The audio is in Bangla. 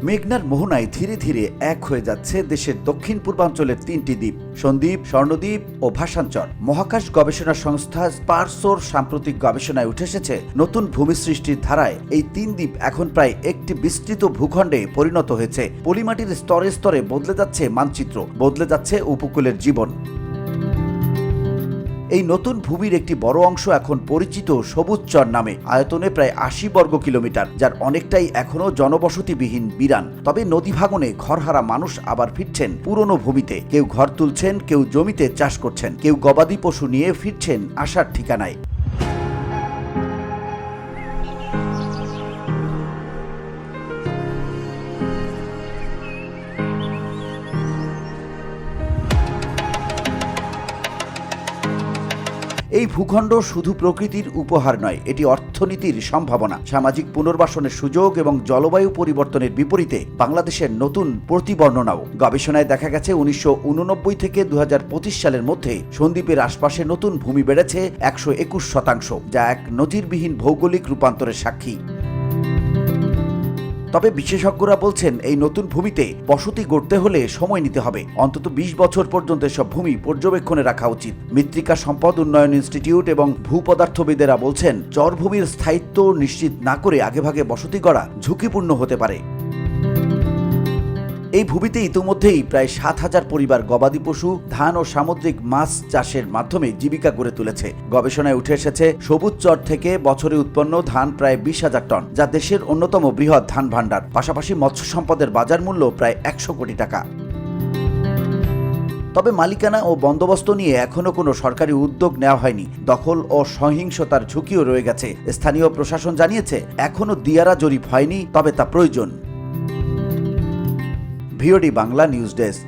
মেঘনার মোহনায় ধীরে ধীরে এক হয়ে যাচ্ছে দেশের দক্ষিণ পূর্বাঞ্চলের 3টি দ্বীপ, সন্দ্বীপ, স্বর্ণদ্বীপ ও ভাসানচর। মহাকাশ গবেষণা সংস্থা স্পারসোর সাম্প্রতিক গবেষণায় উঠে এসেছে, নতুন ভূমি সৃষ্টির ধারায় এই 3 দ্বীপ এখন প্রায় একটি বিস্তৃত ভূখণ্ডে পরিণত হয়েছে। পলিমাটির স্তরে স্তরে বদলে যাচ্ছে মানচিত্র, বদলে যাচ্ছে উপকূলের জীবন। এই নতুন ভূমির একটি বড় অংশ এখন পরিচিত সবুজ চর নামে, আয়তনে প্রায় 80 বর্গ কিলোমিটার, যার অনেকটাই এখনও জনবসতিবিহীন বিরান। তবে নদী ভাঙনে ঘরহারা মানুষ আবার ফিরছেন পুরনো ভূমিতে। কেউ ঘর তুলছেন, কেউ জমিতে চাষ করছেন, কেউ গবাদি পশু নিয়ে ফিরছেন আসার ঠিকানায়। এই ভূখণ্ড শুধু প্রকৃতির উপহার নয়, এটি অর্থনীতির সম্ভাবনা, সামাজিক পুনর্বাসনের সুযোগ এবং জলবায়ু পরিবর্তনের বিপরীতে বাংলাদেশের নতুন প্রতিবর্ণনাও। গবেষণায় দেখা গেছে 1989 থেকে 2025 সালের মধ্যে সন্দ্বীপের আশপাশে নতুন ভূমি বেড়েছে 121%, যা এক নজিরবিহীন ভৌগোলিক রূপান্তরের সাক্ষী। তবে বিশেষজ্ঞরা বলছেন, এই নতুন ভূমিতে বসতি গড়তে হলে সময় নিতে হবে। অন্তত 20 বছর পর্যন্ত এসব ভূমি পর্যবেক্ষণে রাখা উচিত। মৃত্তিকা সম্পদ উন্নয়ন ইনস্টিটিউট এবং ভূপদার্থবিদেরা বলছেন, চরভূমির স্থায়িত্ব নিশ্চিত না করে আগেভাগে বসতি গড়া ঝুঁকিপূর্ণ হতে পারে। এই ভূমিতে ইতিমধ্যেই প্রায় 7,000 পরিবার গবাদি পশু, ধান ও সামুদ্রিক মাছ চাষের মাধ্যমে জীবিকা গড়ে তুলেছে। গবেষণায় উঠে এসেছে, সবুজ চর থেকে বছরে উৎপন্ন ধান প্রায় 20,000 টন, যা দেশের অন্যতম বৃহৎ ধান ভাণ্ডার। পাশাপাশি মৎস্য সম্পদের বাজার মূল্য প্রায় 100 কোটি টাকা। তবে মালিকানা ও বন্দোবস্ত নিয়ে এখনো কোনো সরকারি উদ্যোগ নেওয়া হয়নি। দখল ও সহিংসতার ঝুঁকিও রয়ে গেছে। স্থানীয় প্রশাসন জানিয়েছে, এখনো দিয়ারা জরিপ হয়নি, তবে তা প্রয়োজন। VOD Bangla news desk.